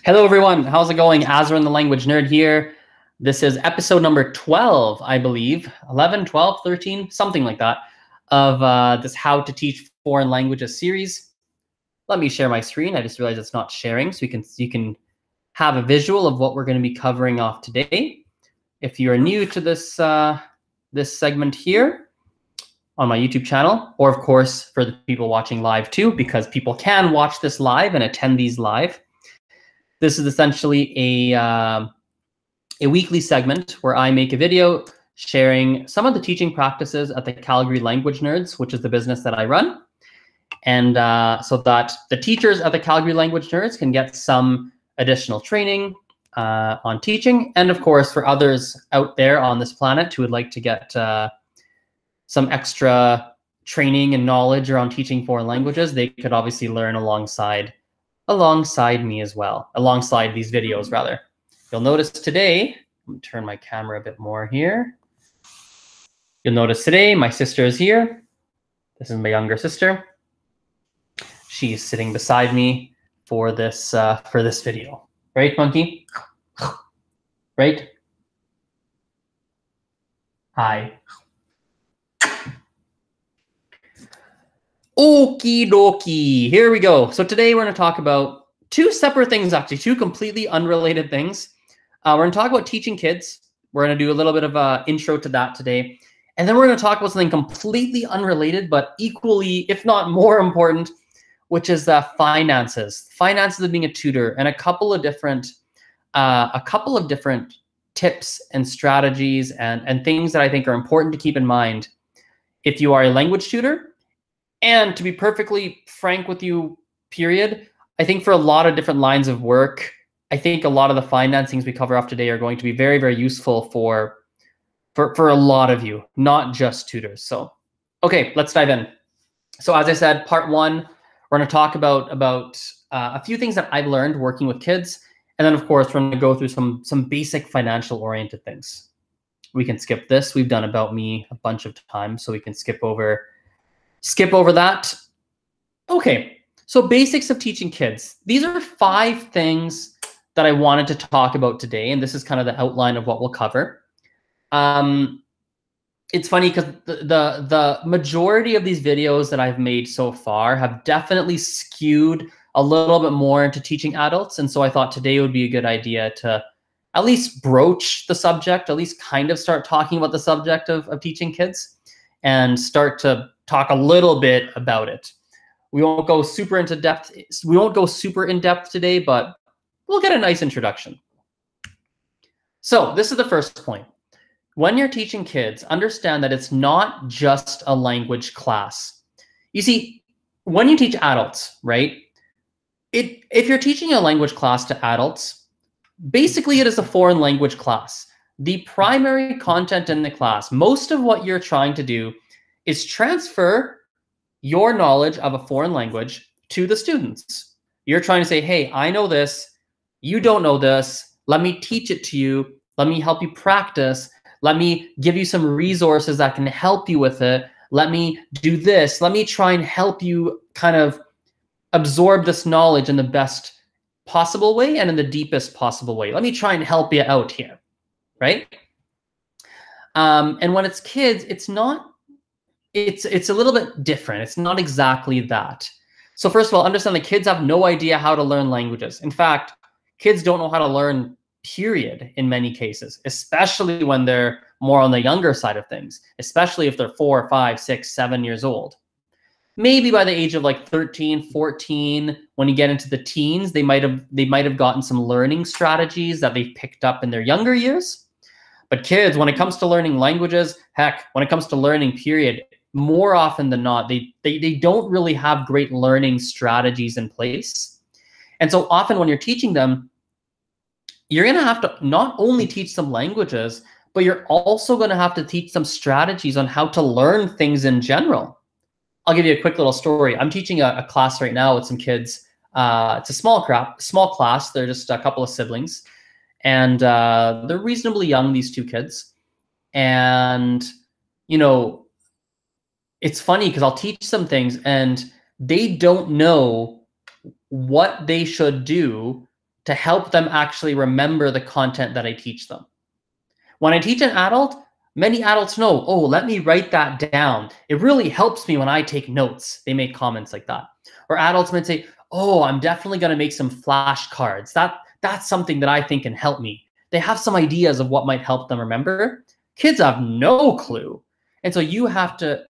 Hello, everyone. How's it going? Azrin, the language nerd here. This is episode number 12, I believe. 11, 12, 13, something like that, of this How to Teach Foreign Languages series. Let me share my screen. I just realized it's not sharing, so you can have a visual of what we're going to be covering off today. If you are new to this, this segment here on my YouTube channel, or of course for the people watching live too, because people can watch this live and attend these live. This is essentially a weekly segment where I make a video sharing some of the teaching practices at the Calgary Language Nerds, which is the business that I run. And so that the teachers at the Calgary Language Nerds can get some additional training on teaching. And of course, for others out there on this planet who would like to get some extra training and knowledge around teaching foreign languages, they could obviously learn alongside me as well, alongside these videos rather. You'll notice today, let me turn my camera a bit more here. You'll notice today my sister is here. This is my younger sister. She's sitting beside me for this video. Right, monkey? Right? Hi. Okie dokie, here we go. So today we're going to talk about two separate things, actually, two completely unrelated things. We're going to talk about teaching kids. We're going to do a little bit of an intro to that today. And then we're going to talk about something completely unrelated, but equally, if not more important, which is finances. Finances of being a tutor, and a couple of different tips and strategies and things that I think are important to keep in mind if you are a language tutor. And to be perfectly frank with you, period, I think for a lot of different lines of work, I think a lot of the financings we cover off today are going to be very, very useful for a lot of you, not just tutors. So, okay, let's dive in. So as I said, part one, we're going to talk about a few things that I've learned working with kids. And then, of course, we're going to go through some basic financial-oriented things. We can skip this. We've done About Me a bunch of times, so we can skip over that. Okay, so basics of teaching kids. These are 5 things that I wanted to talk about today, and this is kind of the outline of what we'll cover. It's funny because the majority of these videos that I've made so far have definitely skewed a little bit more into teaching adults, and so I thought today would be a good idea to at least broach the subject, at least kind of start talking about the subject of teaching kids, and start to talk a little bit about it. We won't go super in depth today, but we'll get a nice introduction. So this is the first point. When you're teaching kids, understand that it's not just a language class. You see, when you teach adults, right? If you're teaching a language class to adults, basically it is a foreign language class. The primary content in the class, most of what you're trying to do is transfer your knowledge of a foreign language to the students. You're trying to say, hey, I know this, you don't know this, let me teach it to you, let me help you practice, let me give you some resources that can help you with it, let me do this, let me try and help you kind of absorb this knowledge in the best possible way and in the deepest possible way. Let me try and help you out here, right? And when it's kids, it's a little bit different. It's not exactly that. So first of all, understand that kids have no idea how to learn languages. In fact, kids don't know how to learn, period, in many cases, especially when they're more on the younger side of things, especially if they're 4, 5, 6, 7 years old. Maybe by the age of like 13, 14, when you get into the teens, they might have gotten some learning strategies that they've picked up in their younger years. But kids, when it comes to learning languages, heck, when it comes to learning, period, more often than not, they don't really have great learning strategies in place. And so often when you're teaching them, you're going to have to not only teach them languages, but you're also going to have to teach them strategies on how to learn things in general. I'll give you a quick little story. I'm teaching a class right now with some kids. It's a small class. They're just a couple of siblings. And they're reasonably young, these 2 kids. And, you know, it's funny because I'll teach some things and they don't know what they should do to help them actually remember the content that I teach them. When I teach an adult, many adults know, oh, let me write that down. It really helps me when I take notes. They make comments like that. Or adults might say, oh, I'm definitely going to make some flashcards. That's something that I think can help me. They have some ideas of what might help them remember. Kids have no clue. And so you have to,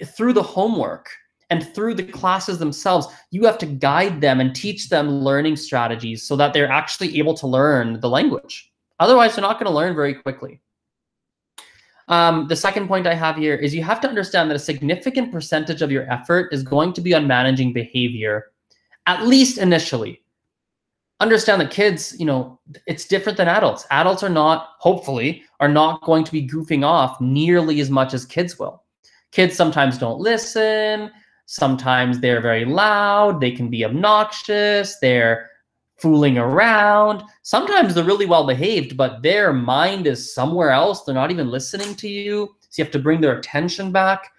through the homework and through the classes themselves, you have to guide them and teach them learning strategies so that they're actually able to learn the language. Otherwise, they're not going to learn very quickly. The second point I have here is you have to understand that a significant percentage of your effort is going to be on managing behavior, at least initially. Understand that kids, it's different than adults. Adults are not, hopefully, are not going to be goofing off nearly as much as kids will. Kids sometimes don't listen. Sometimes they're very loud. They can be obnoxious. They're fooling around. Sometimes they're really well behaved, but their mind is somewhere else. They're not even listening to you. So you have to bring their attention back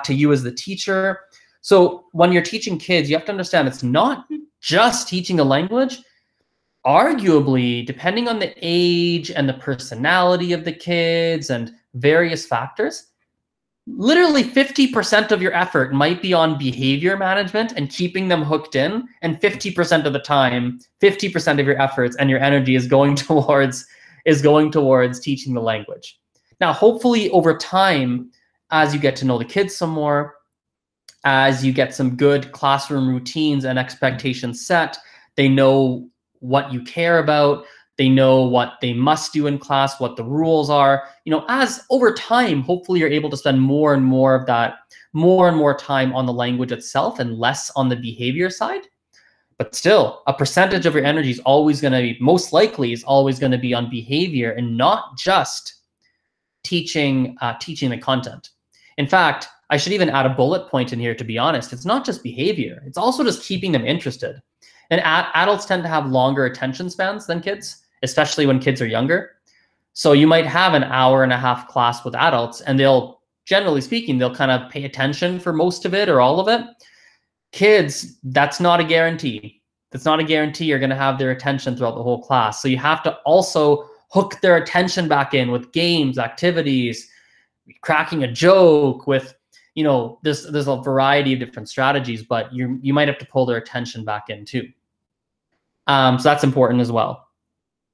to you as the teacher. So when you're teaching kids, you have to understand it's not just teaching a language. Arguably, depending on the age and the personality of the kids and various factors, literally 50% of your effort might be on behavior management and keeping them hooked in, and 50% of the time, 50% of your efforts and your energy is going towards teaching the language. Now, hopefully over time, as you get to know the kids some more, as you get some good classroom routines and expectations set, they know what you care about. They know what they must do in class, what the rules are. As over time, hopefully you're able to spend more and more time on the language itself and less on the behavior side. But still, a percentage of your energy is always going to be, most likely is always going to be on behavior and not just teaching the content. In fact, I should even add a bullet point in here, to be honest. It's not just behavior. It's also just keeping them interested. And adults tend to have longer attention spans than kids, especially when kids are younger. So you might have an hour and a half class with adults, and they'll, generally speaking, they'll kind of pay attention for most of it or all of it. Kids, that's not a guarantee. That's not a guarantee you're going to have their attention throughout the whole class. So you have to also hook their attention back in with games, activities, cracking a joke with, there's a variety of different strategies, but you might have to pull their attention back in too. So that's important as well.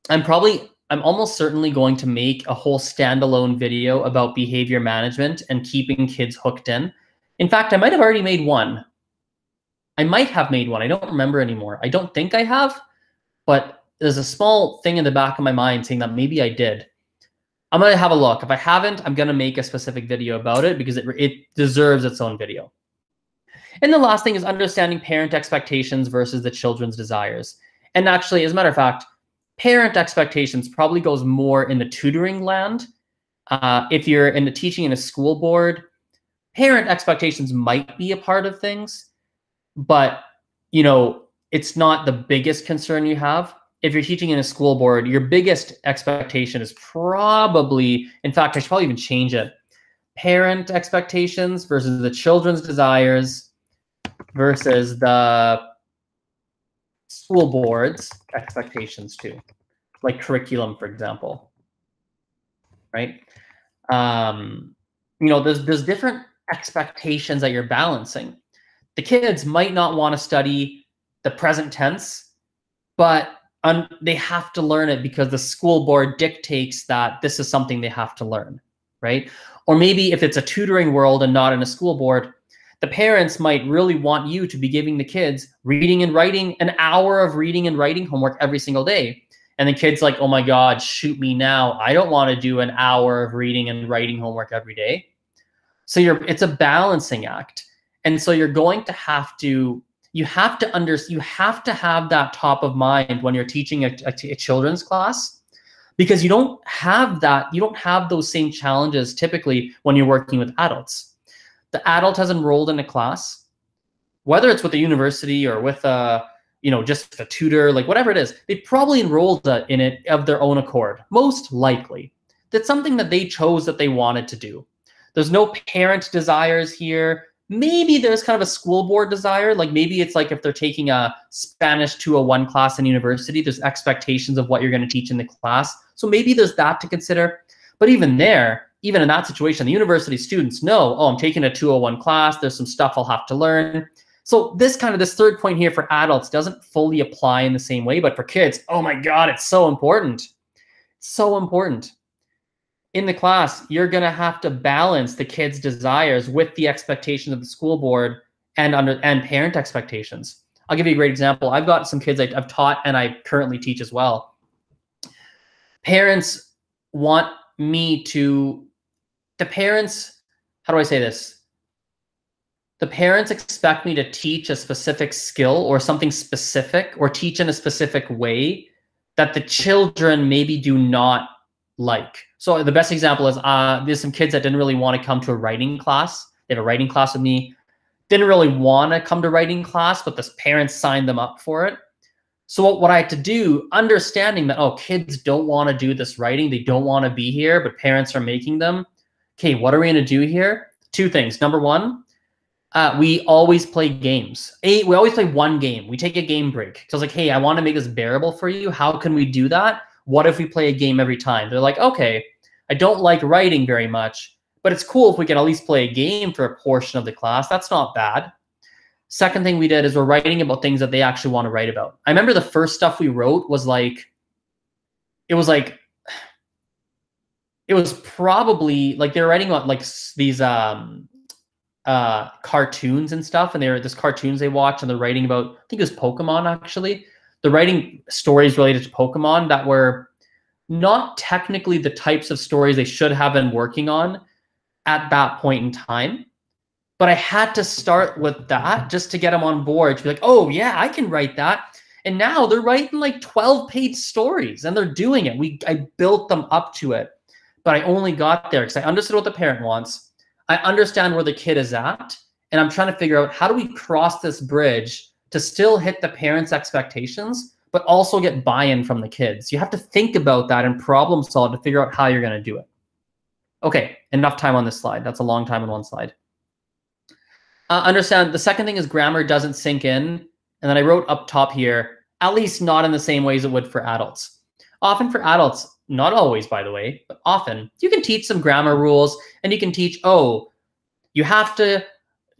I'm almost certainly going to make a whole standalone video about behavior management and keeping kids hooked in. In fact, I might have already made one. I might have made one. I don't remember anymore. I don't think I have, but there's a small thing in the back of my mind saying that maybe I did. I'm going to have a look. If I haven't, I'm going to make a specific video about it because it deserves its own video. And the last thing is understanding parent expectations versus the children's desires. And actually, as a matter of fact, parent expectations probably goes more in the tutoring land. If you're in the teaching in a school board, parent expectations might be a part of things, but it's not the biggest concern you have. If you're teaching in a school board, your biggest expectation is probably, in fact, I should probably even change it. Parent expectations versus the children's desires versus the school board's expectations too, like curriculum, for example, right? There's different expectations that you're balancing. The kids might not want to study the present tense, but they have to learn it because the school board dictates that this is something they have to learn, right? Or maybe if it's a tutoring world and not in a school board, the parents might really want you to be giving the kids reading and writing, an hour of reading and writing homework every single day. And the kid's like, oh my God, shoot me now. I don't want to do an hour of reading and writing homework every day. So it's a balancing act. And so you're going to have to, you have to have that top of mind when you're teaching a children's class, because you don't have those same challenges typically when you're working with adults. The adult has enrolled in a class, whether it's with a university or with just a tutor, like whatever it is, they probably enrolled in it of their own accord, most likely. That's something that they chose that they wanted to do. There's no parent desires here. Maybe there's kind of a school board desire. Like maybe it's like if they're taking a Spanish 201 class in university, there's expectations of what you're going to teach in the class. So maybe there's that to consider. But even there, even in that situation, the university students know, oh, I'm taking a 201 class. There's some stuff I'll have to learn. So this third point here for adults doesn't fully apply in the same way, but for kids, oh my God, it's so important. It's so important. In the class, you're going to have to balance the kids' desires with the expectations of the school board and parent expectations. I'll give you a great example. I've got some kids I've taught and I currently teach as well. Parents want me to, how do I say this? The parents expect me to teach a specific skill or something specific or teach in a specific way that the children maybe do not like. So the best example is there's some kids that didn't really want to come to a writing class. They have a writing class with me. Didn't really want to come to writing class, but the parents signed them up for it. So what I had to do, understanding that, oh, kids don't want to do this writing. They don't want to be here, but parents are making them. Okay, what are we going to do here? Two things. Number one, we always play games. We always play one game. We take a game break. So I was like, hey, I want to make this bearable for you. How can we do that? What if we play a game every time? They're like, okay, I don't like writing very much, but it's cool if we can at least play a game for a portion of the class. That's not bad. Second thing we did is we're writing about things that they actually want to write about. I remember the first stuff we wrote was like, it was probably like they were writing about like these cartoons and stuff, and there's cartoons they watch, and they're writing about, I think it was Pokemon actually. They're writing stories related to Pokemon that were not technically the types of stories they should have been working on at that point in time. But I had to start with that just to get them on board, to be like, oh yeah, I can write that. And now they're writing like 12-page stories and they're doing it. I built them up to it, but I only got there because I understood what the parent wants. I understand where the kid is at, and I'm trying to figure out how do we cross this bridge to still hit the parents' expectations, but also get buy-in from the kids. You have to think about that and problem solve to figure out how you're going to do it. Okay, enough time on this slide. That's a long time on one slide. Understand the second thing is grammar doesn't sink in. And then I wrote up top here, at least not in the same ways it would for adults. Often for adults, not always, by the way, but often you can teach some grammar rules and you can teach, oh, you have to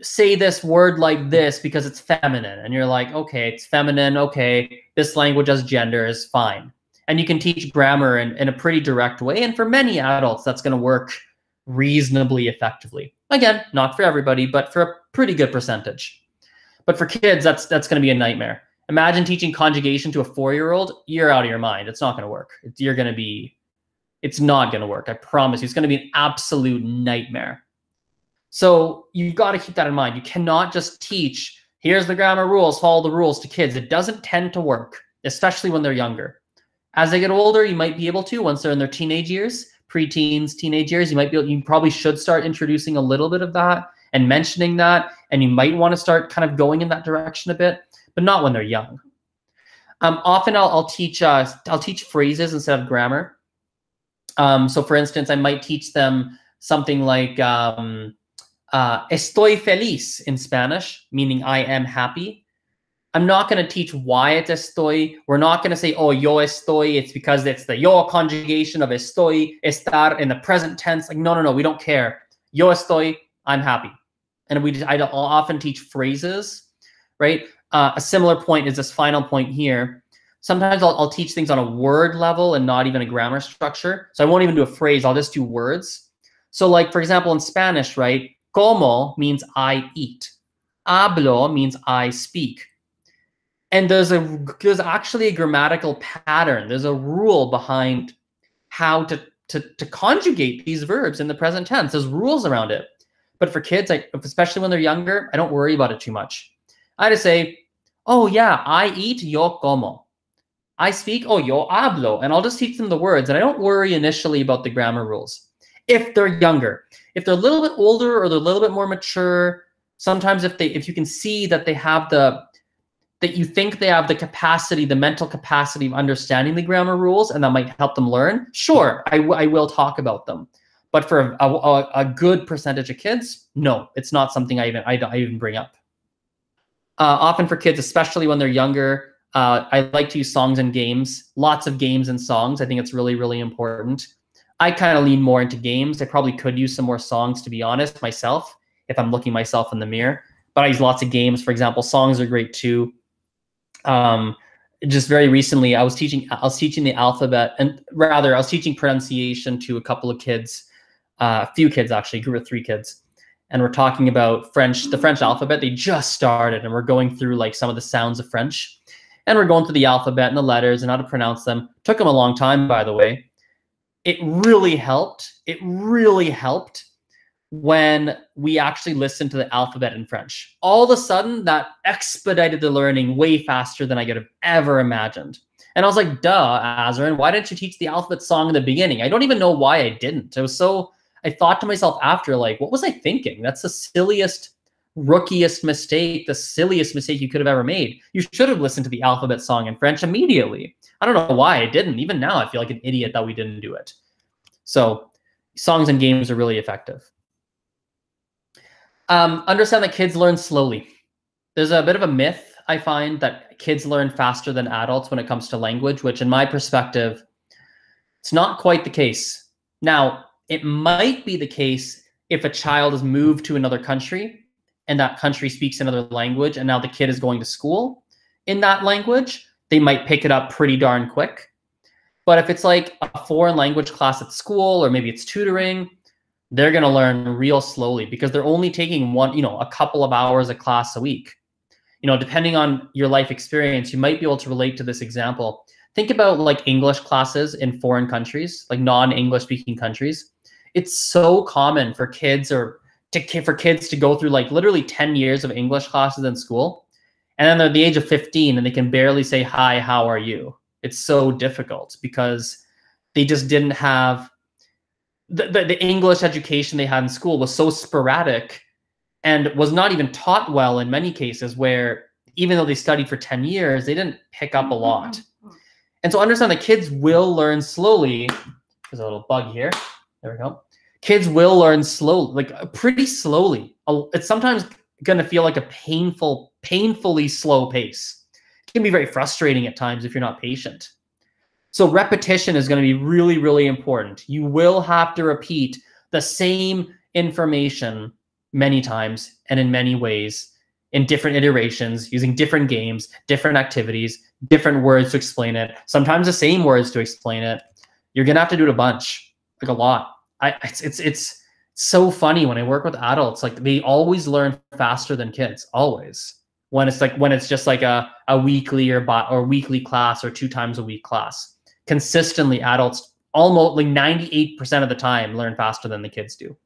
say this word like this because it's feminine. And you're like, okay, it's feminine. Okay, this language has gender is fine. And you can teach grammar in a pretty direct way. And for many adults, that's going to work reasonably effectively. Again, not for everybody, but for a pretty good percentage. But for kids, that's going to be a nightmare. Imagine teaching conjugation to a 4-year-old. You're out of your mind. It's not going to work. It's not going to work. I promise you. It's going to be an absolute nightmare. So you've got to keep that in mind. You cannot just teach, here's the grammar rules, follow the rules to kids. It doesn't tend to work, especially when they're younger. As they get older, you might be able to, once they're in their teenage years, preteens, teenage years, you probably should start introducing a little bit of that and mentioning that, and you might want to start kind of going in that direction a bit, but not when they're young. Often I'll teach phrases instead of grammar. So for instance, I might teach them something like estoy feliz in Spanish, meaning I am happy. I'm not going to teach why it's estoy. We're not going to say, oh, yo estoy. It's because it's the yo conjugation of estoy, estar in the present tense. Like, no, we don't care. Yo estoy, I'm happy. And I'll often teach phrases, right? A similar point is this final point here. Sometimes I'll teach things on a word level and not even a grammar structure. So I won't even do a phrase. I'll just do words. So like, for example, in Spanish, right? Como means I eat. Hablo means I speak. And there's actually a grammatical pattern. There's a rule behind how to conjugate these verbs in the present tense. There's rules around it. But for kids, especially when they're younger, I don't worry about it too much. I just say, oh yeah, I eat, yo como. I speak, oh, yo hablo. And I'll just teach them the words. And I don't worry initially about the grammar rules. If they're younger. If they're a little bit older or they're a little bit more mature, sometimes if you can see that they have that you think they have the capacity, the mental capacity of understanding the grammar rules, and that might help them learn, sure, I will talk about them. But for a good percentage of kids, no, it's not something I even bring up. Often for kids, especially when they're younger, I like to use songs and games, lots of games and songs. I think it's really, really important. I kind of lean more into games. I probably could use some more songs, to be honest, myself, if I'm looking myself in the mirror. But I use lots of games. For example, songs are great too. Just very recently, I was teaching the alphabet, and rather, I was teaching pronunciation to a couple of kids, a few kids actually, a group of 3 kids. And we're talking about the French alphabet. They just started, and we're going through like some of the sounds of French. And we're going through the alphabet and the letters and how to pronounce them. Took them a long time, by the way. It really helped. It really helped when we actually listened to the alphabet in French. All of a sudden, that expedited the learning way faster than I could have ever imagined. And I was like, duh, Azrin, why didn't you teach the alphabet song in the beginning? I don't even know why I didn't. I thought to myself after, like, what was I thinking? That's the silliest, rookiest mistake, the silliest mistake you could have ever made. You should have listened to the alphabet song in French immediately. I don't know why I didn't. Even now, I feel like an idiot that we didn't do it. So songs and games are really effective. Understand that kids learn slowly. There's a bit of a myth, I find, that kids learn faster than adults when it comes to language, which in my perspective, it's not quite the case. Now, it might be the case if a child has moved to another country and that country speaks another language, and now the kid is going to school in that language, they might pick it up pretty darn quick. But if it's like a foreign language class at school, or maybe it's tutoring, they're going to learn real slowly because they're only taking a couple of hours of class a week. Depending on your life experience, you might be able to relate to this example. Think about like English classes in foreign countries, like non-English speaking countries. It's so common for kids to go through like literally 10 years of English classes in school. And then they're at the age of 15 and they can barely say, hi, how are you? It's so difficult because they just didn't have the English education they had in school was so sporadic and was not even taught well in many cases, where even though they studied for 10 years, they didn't pick up a lot. And so understand that kids will learn slowly. There's a little bug here. There we go. Kids will learn slowly, like pretty slowly. It's sometimes going to feel like a painfully slow pace. It can be very frustrating at times if you're not patient. So repetition is going to be really, really important. You will have to repeat the same information many times and in many ways in different iterations, using different games, different activities, different words to explain it, sometimes the same words to explain it. You're going to have to do it a bunch, like a lot. It's so funny when I work with adults, like they always learn faster than kids, always. When it's just like a weekly or weekly class or 2 times a week class. Consistently, adults almost like 98% of the time learn faster than the kids do.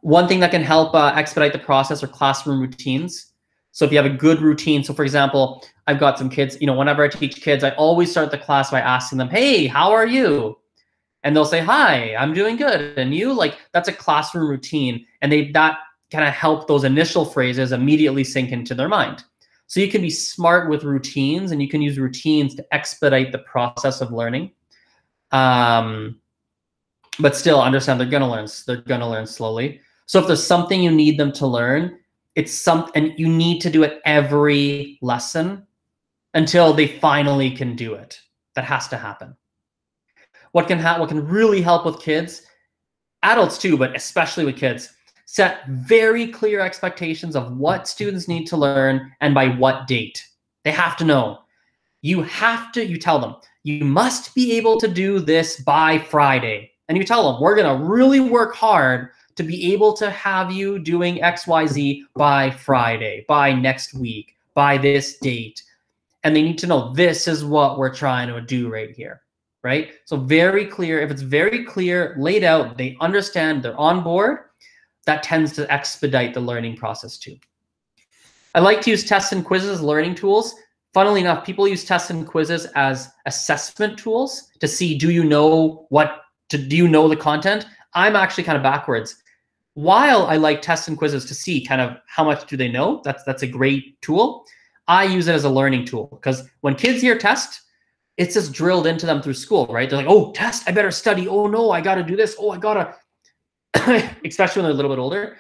One thing that can help expedite the process are classroom routines. So if you have a good routine, so for example, I've got some kids, whenever I teach kids, I always start the class by asking them, hey, how are you? And they'll say, hi, I'm doing good. And you? Like, that's a classroom routine. And that kind of help those initial phrases immediately sink into their mind. So you can be smart with routines, and you can use routines to expedite the process of learning. But still understand they're going to learn slowly. So if there's something you need them to learn, and you need to do it every lesson until they finally can do it. That has to happen. What can really help with kids, adults too, but especially with kids, set very clear expectations of what students need to learn and by what date. They have to know. You tell them, you must be able to do this by Friday. And you tell them, we're going to really work hard to be able to have you doing XYZ by Friday, by next week, by this date. And they need to know this is what we're trying to do right here, right? So very clear. If it's very clear, laid out, they understand, they're on board, that tends to expedite the learning process too. I like to use tests and quizzes as learning tools. Funnily enough, people use tests and quizzes as assessment tools to see, do you know the content? I'm actually kind of backwards. While I like tests and quizzes to see kind of how much do they know, that's a great tool. I use it as a learning tool because when kids hear test, it's just drilled into them through school, right? They're like, oh, test, I better study. Oh no, I got to do this. Oh, I got to, especially when they're a little bit older.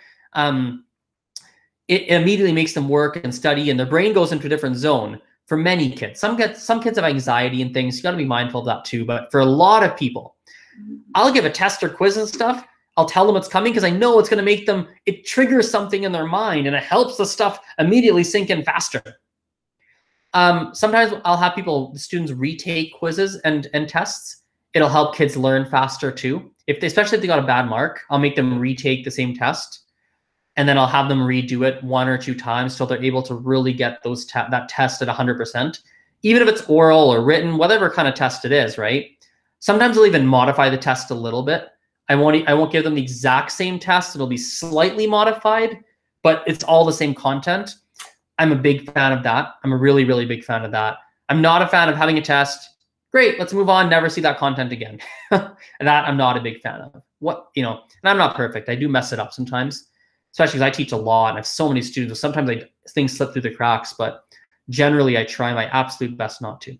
It immediately makes them work and study, and their brain goes into a different zone for many kids. Some kids have anxiety and things. You got to be mindful of that too. But for a lot of people, I'll give a test or quiz and stuff. I'll tell them it's coming because I know it's going to make them, it triggers something in their mind and it helps the stuff immediately sink in faster. Sometimes I'll have students retake quizzes and tests. It'll help kids learn faster too. Especially if they got a bad mark, I'll make them retake the same test. And then I'll have them redo it 1 or 2 times so they're able to really get that test at 100%. Even if it's oral or written, whatever kind of test it is, right? Sometimes I'll even modify the test a little bit. I won't give them the exact same test. It'll be slightly modified, but it's all the same content. I'm a big fan of that. I'm a really, really big fan of that. I'm not a fan of having a test. Great, let's move on, never see that content again. That I'm not a big fan of. And I'm not perfect. I do mess it up sometimes, especially because I teach a lot and I have so many students. Sometimes things slip through the cracks, but generally I try my absolute best not to.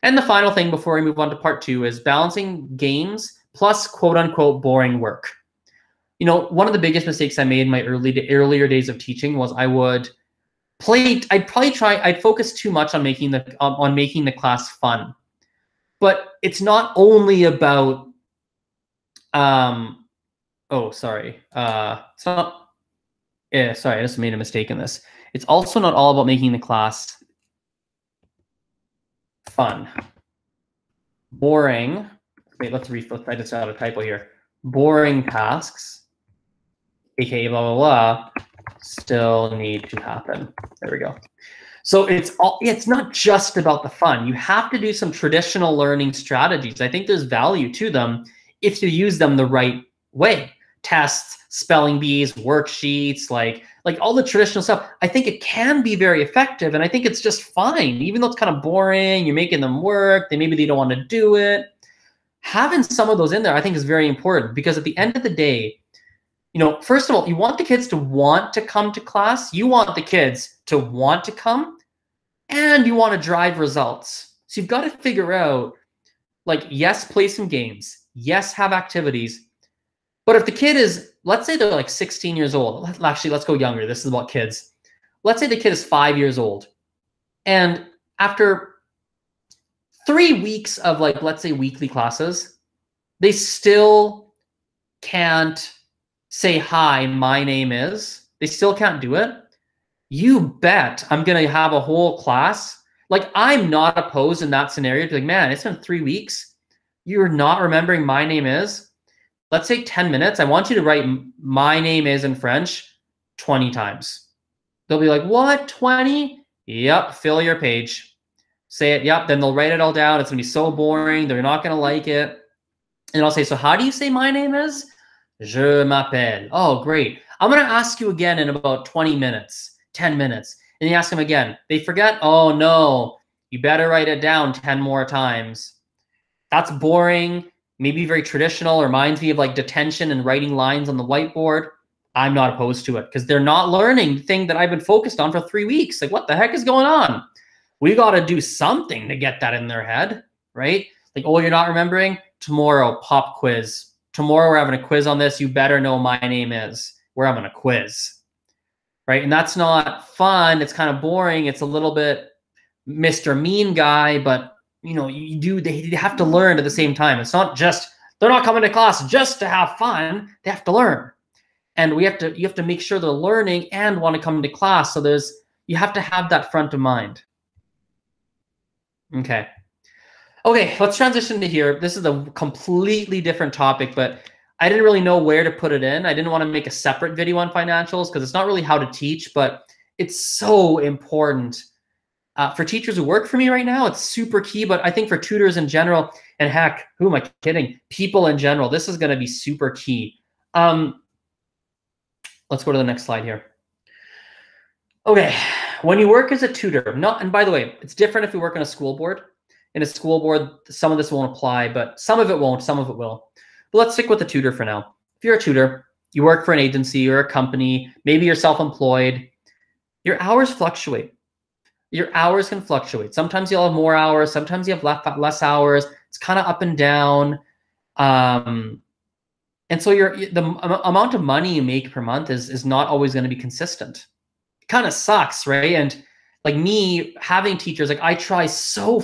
And the final thing before we move on to part 2 is balancing games plus quote unquote boring work. One of the biggest mistakes I made in my earlier days of teaching was I'd focus too much on making the class fun. But it's not only about sorry, I just made a mistake in this. It's also not all about making the class fun. Boring. Wait, let's reflip. I just got a typo here. Boring tasks, aka blah blah blah, still need to happen. There we go. So it's not just about the fun. You have to do some traditional learning strategies. I think there's value to them if you use them the right way. Tests, spelling bees, worksheets, like all the traditional stuff. I think it can be very effective, and I think it's just fine. Even though it's kind of boring, you're making them work, maybe they don't want to do it. Having some of those in there, I think, is very important, because at the end of the day, first of all, you want the kids to want to come to class. You want the kids to want to come, and you want to drive results. So you've got to figure out, yes, play some games. Yes, have activities. But if the kid is, let's say they're 16 years old. Actually, let's go younger. This is about kids. Let's say the kid is 5 years old. And after 3 weeks of let's say weekly classes, they still can't say, hi, my name is. They still can't do it. You bet I'm going to have a whole class. I'm not opposed in that scenario to man, it's been 3 weeks. You're not remembering my name is. Let's say 10 minutes. I want you to write my name is in French 20 times. They'll be like, what, 20? Yep, fill your page. Say it, yep, then they'll write it all down. It's going to be so boring. They're not going to like it. And I'll say, so how do you say my name is? Je m'appelle. Oh, great. I'm going to ask you again in about 20 minutes, 10 minutes. And you ask them again. They forget. Oh, no. You better write it down 10 more times. That's boring. Maybe very traditional. Reminds me of detention and writing lines on the whiteboard. I'm not opposed to it because they're not learning the thing that I've been focused on for 3 weeks. What the heck is going on? We got to do something to get that in their head, right? Oh, you're not remembering? Tomorrow, pop quiz. Tomorrow we're having a quiz on this. You better know my name is. We're having a quiz, right? And that's not fun. It's kind of boring. It's a little bit Mr. Mean Guy, but they have to learn at the same time. It's not just, they're not coming to class just to have fun. They have to learn. And you have to make sure they're learning and want to come to class. So you have to have that front of mind. Okay, let's transition to here. This is a completely different topic, but I didn't really know where to put it in. I didn't want to make a separate video on financials because it's not really how to teach, but it's so important. For teachers who work for me right now, it's super key, but I think for tutors in general, and heck, who am I kidding? People in general, this is going to be super key. Let's go to the next slide here. Okay, when you work as a tutor, and by the way, it's different if you work on a school board. In a school board, some of this won't apply, but some of it won't, some of it will. But let's stick with the tutor for now. If you're a tutor, you work for an agency or a company, maybe you're self-employed, your hours fluctuate. Your hours can fluctuate. Sometimes you'll have more hours. Sometimes you have less hours. It's kind of up and down. And so the amount of money you make per month is not always going to be consistent. It kind of sucks, right? And like me having teachers, like I try so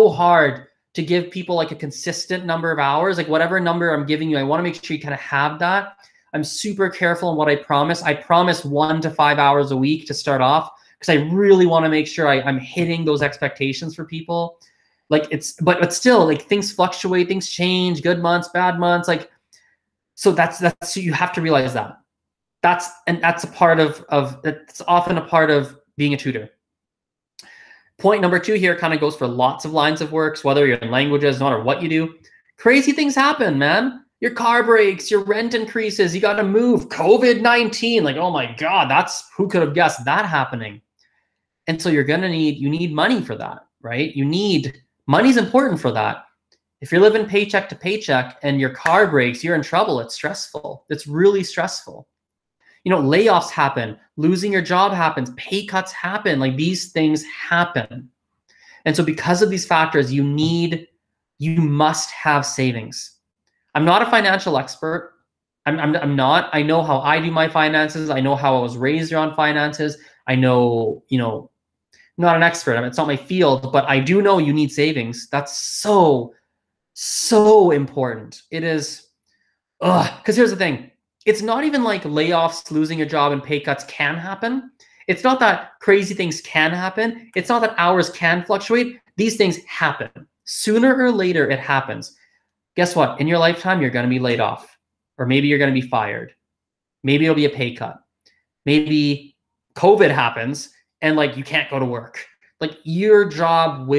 hard to give people like a consistent number of hours, like whatever number I'm giving you, I want to make sure you kind of have that. I'm super careful in what I promise. I promise 1 to 5 hours a week to start off because I really want to make sure I'm hitting those expectations for people. Like but still, like things fluctuate, things change, good months, bad months. Like, so that's you have to realize that. That's a part of it's often a part of being a tutor. Point number 2 here kind of goes for lots of lines of works, whether you're in languages, no matter what you do. Crazy things happen, man. Your car breaks, your rent increases, you got to move, COVID-19. Like, oh my God, who could have guessed that happening? And so you need money for that, right? Money's important for that. If you're living paycheck to paycheck and your car breaks, you're in trouble. It's stressful. It's really stressful. You know, layoffs happen, losing your job happens, pay cuts happen, like these things happen. And so because of these factors, you must have savings. I'm not a financial expert. I'm not. I know how I do my finances. I know how I was raised around finances. I know, I'm not an expert. I mean, it's not my field, but I do know you need savings. That's so important. It is, because here's the thing. It's not even like layoffs, losing your job, and pay cuts can happen. It's not that crazy things can happen. It's not that hours can fluctuate. These things happen. Sooner or later, it happens. Guess what? In your lifetime, you're going to be laid off. Or maybe you're going to be fired. Maybe it'll be a pay cut. Maybe COVID happens and like you can't go to work. Like your job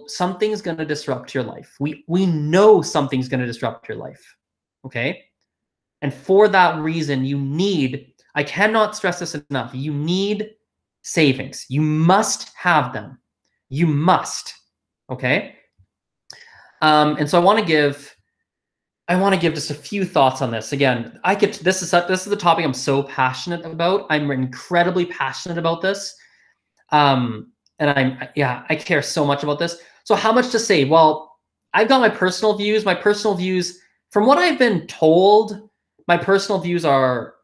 something's going to disrupt your life. We know something's going to disrupt your life. Okay? And for that reason, I cannot stress this enough, you need savings. You must have them. You must. Okay? And so I want to give just a few thoughts on this. Again, this is the topic I'm so passionate about. I'm incredibly passionate about this. And I care so much about this. So how much to save? Well, I've got my personal views. My personal views, from what I've been told, my personal views are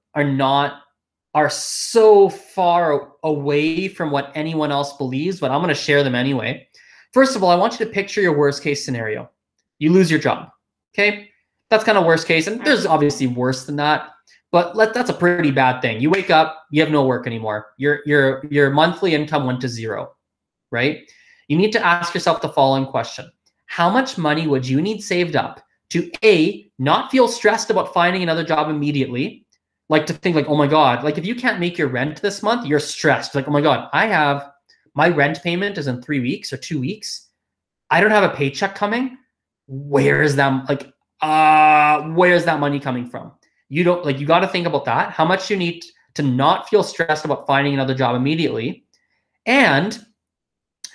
so far away from what anyone else believes, but I'm going to share them anyway. First of all, I want you to picture your worst case scenario. You lose your job. Okay? That's kind of worst case, and there's obviously worse than that, but that's a pretty bad thing. You wake up, you have no work anymore. Your monthly income went to zero, right? You need to ask yourself the following question. How much money would you need saved up to A, not feel stressed about finding another job immediately, like to think like, oh my God, like if you can't make your rent this month, you're stressed. Like, oh my God, my rent payment is in 3 weeks or 2 weeks. I don't have a paycheck coming. Where's that money coming from? You got to think about that. How much you need to not feel stressed about finding another job immediately. And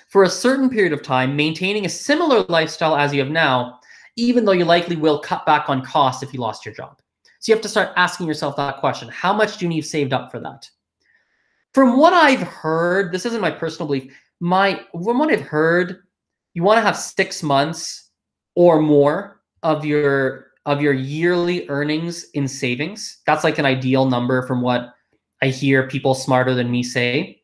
for a certain period of time, maintaining a similar lifestyle as you have now, even though you likely will cut back on costs if you lost your job. So you have to start asking yourself that question. How much do you need saved up for that? From what I've heard, this isn't my personal belief, from what I've heard, you want to have 6 months or more of your yearly earnings in savings. That's like an ideal number from what I hear people smarter than me say.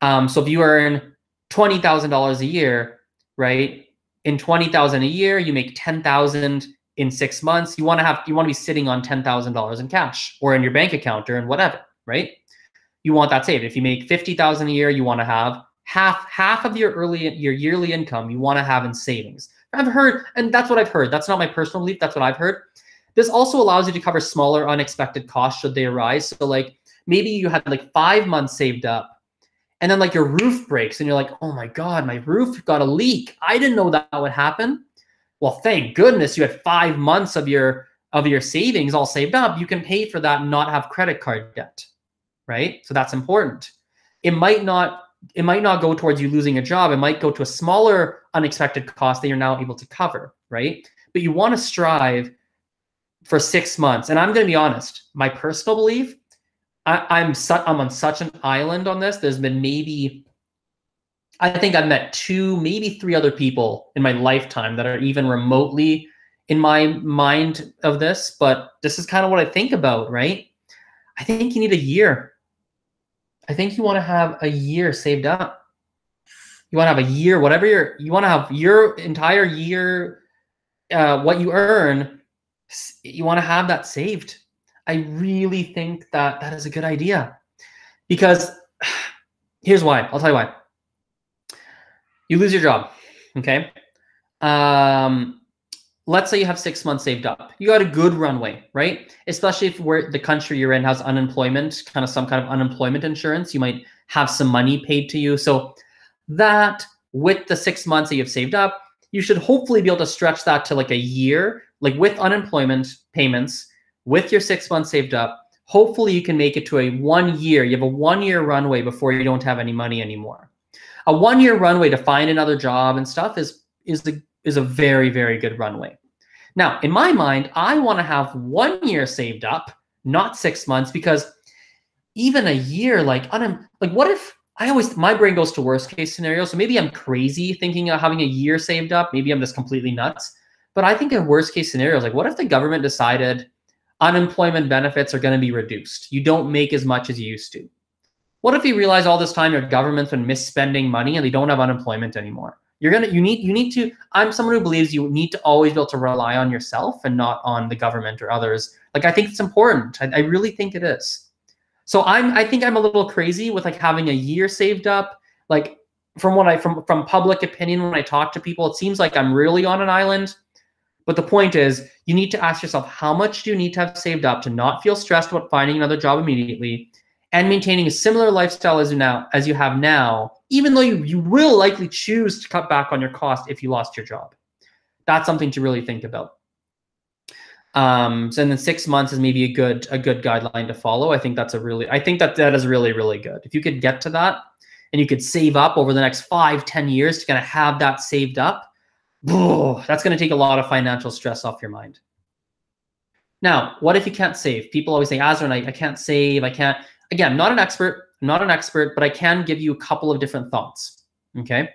So if you earn $20,000 a year, right? In $20,000 a year, you make $10,000 in 6 months. You want to be sitting on $10,000 in cash or in your bank account or in whatever, right? You want that saved. If you make $50,000 a year, you want to have half of your yearly income you want to have in savings. I've heard, and that's what I've heard. That's not my personal belief. That's what I've heard. This also allows you to cover smaller unexpected costs should they arise. So like maybe you had like 5 months saved up and then like your roof breaks and you're like, oh my God, my roof got a leak. I didn't know that would happen. Well, thank goodness you had 5 months of your savings all saved up. You can pay for that and not have credit card debt, right? So that's important. It might not go towards you losing a job. It might go to a smaller unexpected cost that you're now able to cover, right? But you want to strive for 6 months. And I'm going to be honest, my personal belief, I'm on such an island on this. There's been maybe, I think I've met 2, maybe 3 other people in my lifetime that are even remotely in my mind of this, but this is kind of what I think about, right? I think you need a year. I think you want to have a year saved up. You want to have a year, whatever you want to have your entire year, what you earn, you want to have that saved. I really think that that is a good idea, because here's why. I'll tell you why. You lose your job, okay? Let's say you have 6 months saved up. You got a good runway, right? Especially if the country you're in has unemployment, kind of some kind of unemployment insurance. You might have some money paid to you. So that, with the 6 months that you've saved up, you should hopefully be able to stretch that to like a year, like with unemployment payments, with your 6 months saved up. Hopefully you can make it to a 1 year. You have a 1 year runway before you don't have any money anymore. A 1 year runway to find another job and stuff is a very, very good runway. Now, in my mind, I want to have 1 year saved up, not 6 months, because even a year, like what if my brain goes to worst case scenario. So maybe I'm crazy thinking of having a year saved up. Maybe I'm just completely nuts. But I think a worst case scenario is like, what if the government decided unemployment benefits are going to be reduced? You don't make as much as you used to. What if you realize all this time your government's been misspending money and they don't have unemployment anymore? You need to, I'm someone who believes you need to always be able to rely on yourself and not on the government or others. Like, I think it's important. I really think it is. So I think I'm a little crazy with like having a year saved up. Like from public opinion, when I talk to people, it seems like I'm really on an island. But the point is, you need to ask yourself, how much do you need to have saved up to not feel stressed about finding another job immediately and maintaining a similar lifestyle as you have now, even though you will likely choose to cut back on your cost if you lost your job. That's something to really think about. So then 6 months is maybe a good guideline to follow. I think that is really, really good. If you could get to that and you could save up over the next 5-10 years to kind of have that saved up, that's going to take a lot of financial stress off your mind. Now, what if you can't save? People always say, Azran, I can't save. I can't. Again, I'm not an expert, but I can give you a couple of different thoughts. Okay.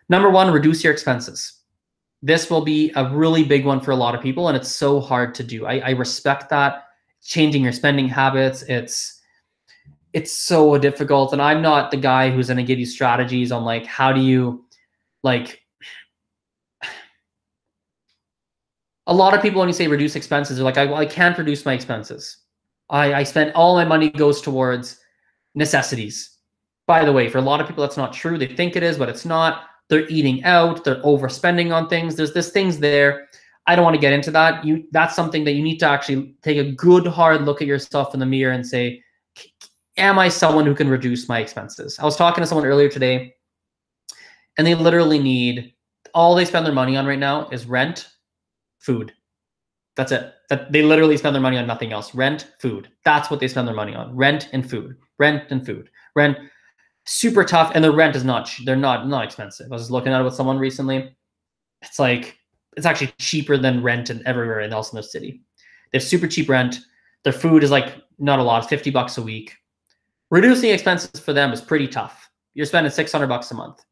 Number one, reduce your expenses. This will be a really big one for a lot of people, and it's so hard to do. I respect that. Changing your spending habits, it's so difficult. And I'm not the guy who's going to give you strategies on like, how do you, like, a lot of people, when you say reduce expenses, they're like, I can't reduce my expenses. I spend all my money goes towards necessities. By the way, for a lot of people, that's not true. They think it is, but it's not. They're eating out, they're overspending on things. There's things there. I don't want to get into that. That's something that you need to actually take a good hard look at yourself in the mirror and say, am I someone who can reduce my expenses? I was talking to someone earlier today, and they literally all they spend their money on right now is rent, food. That's it. They literally spend their money on nothing else. Rent, food. That's what they spend their money on. Rent and food. Rent and food. Rent. Super tough, and the rent is not expensive. I was looking at it with someone recently. It's like, it's actually cheaper than rent and everywhere else in the city. They have super cheap rent. Their food is like not a lot, $50 a week. Reducing expenses for them is pretty tough. You're spending $600 a month.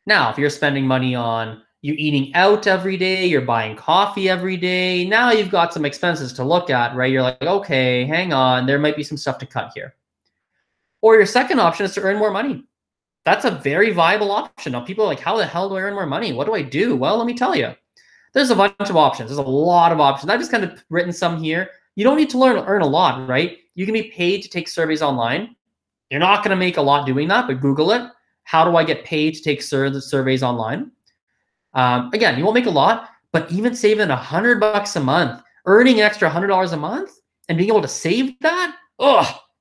Now, if you're spending money on you eating out every day, you're buying coffee every day, now you've got some expenses to look at, right? You're like, okay, hang on, there might be some stuff to cut here. Or your second option is to earn more money. That's a very viable option. Now, people are like, how the hell do I earn more money? What do I do? Well, let me tell you. There's a bunch of options. There's a lot of options. I've just kind of written some here. You don't need to earn a lot, right? You can be paid to take surveys online. You're not going to make a lot doing that, but Google it. How do I get paid to take surveys online? Again, you won't make a lot, but even saving $100 a month, earning an extra $100 a month, and being able to save that,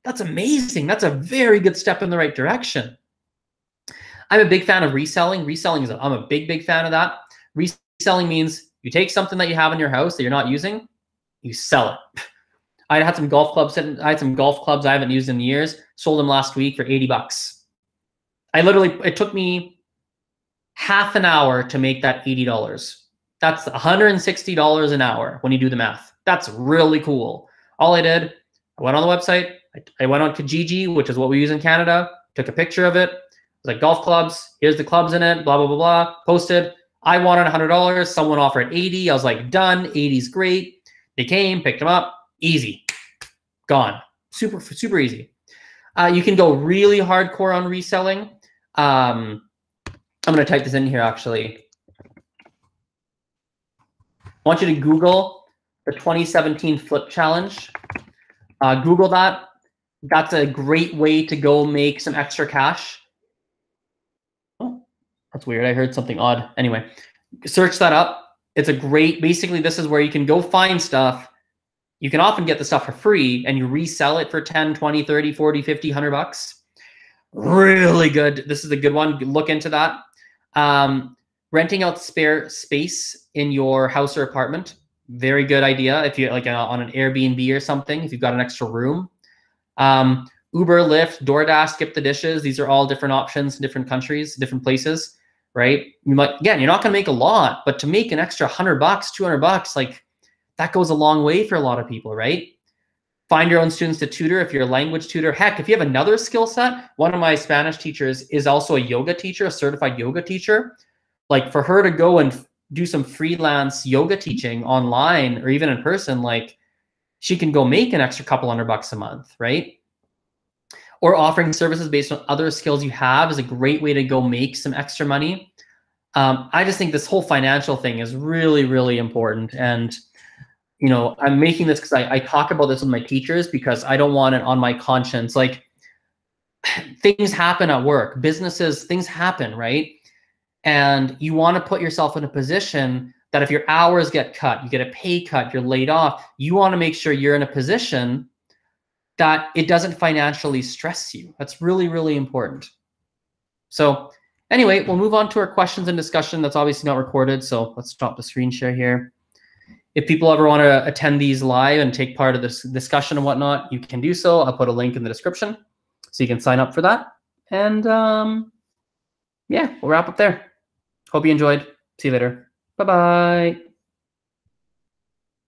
that's amazing. That's a very good step in the right direction. I'm a big fan of reselling. I'm a big fan of that. Reselling means you take something that you have in your house that you're not using, you sell it. I had some golf clubs I haven't used in years, sold them last week for $80. It took me half an hour to make that $80. That's $160 an hour when you do the math. That's really cool. All I did, I went on the website, I went on Kijiji, which is what we use in Canada, took a picture of it. It was like golf clubs. Here's the clubs in it, blah, blah, blah, blah. Posted. I wanted $100. Someone offered 80. I was like, done. 80's great. They came, picked them up. Easy. Gone. Super, super easy. You can go really hardcore on reselling. I'm going to type this in here, actually. I want you to Google the 2017 Flip Challenge. Google that. That's a great way to go make some extra cash. Oh, that's weird. I heard something odd. Anyway, search that up. It's a great, basically, this is where you can go find stuff. You can often get the stuff for free and you resell it for 10, 20, 30, 40, 50, 100 bucks. Really good. This is a good one. Look into that. Renting out spare space in your house or apartment. Very good idea. If you're like on an Airbnb or something, if you've got an extra room. Uber, Lyft, DoorDash, Skip the Dishes. These are all different options in different countries, different places, right? You might, again, you're not going to make a lot, but to make an extra 100 bucks, 200 bucks, like that goes a long way for a lot of people, right? Find your own students to tutor if you're a language tutor. Heck, if you have another skill set, one of my Spanish teachers is also a yoga teacher, a certified yoga teacher. Like for her to go and do some freelance yoga teaching online or even in person, like she can go make an extra couple $100 a month, right? Or offering services based on other skills you have is a great way to go make some extra money. I just think this whole financial thing is really, really important. And you know, I'm making this because I talk about this with my teachers because I don't want it on my conscience. Like things happen at work, businesses, things happen, right? And you want to put yourself in a position that if your hours get cut, you get a pay cut, you're laid off, you want to make sure you're in a position that it doesn't financially stress you. That's really, really important. So anyway, we'll move on to our questions and discussion. That's obviously not recorded, so let's stop the screen share here. If people ever want to attend these live and take part of this discussion and whatnot, you can do so. I'll put a link in the description so you can sign up for that. And yeah, we'll wrap up there. Hope you enjoyed. See you later. Bye-bye.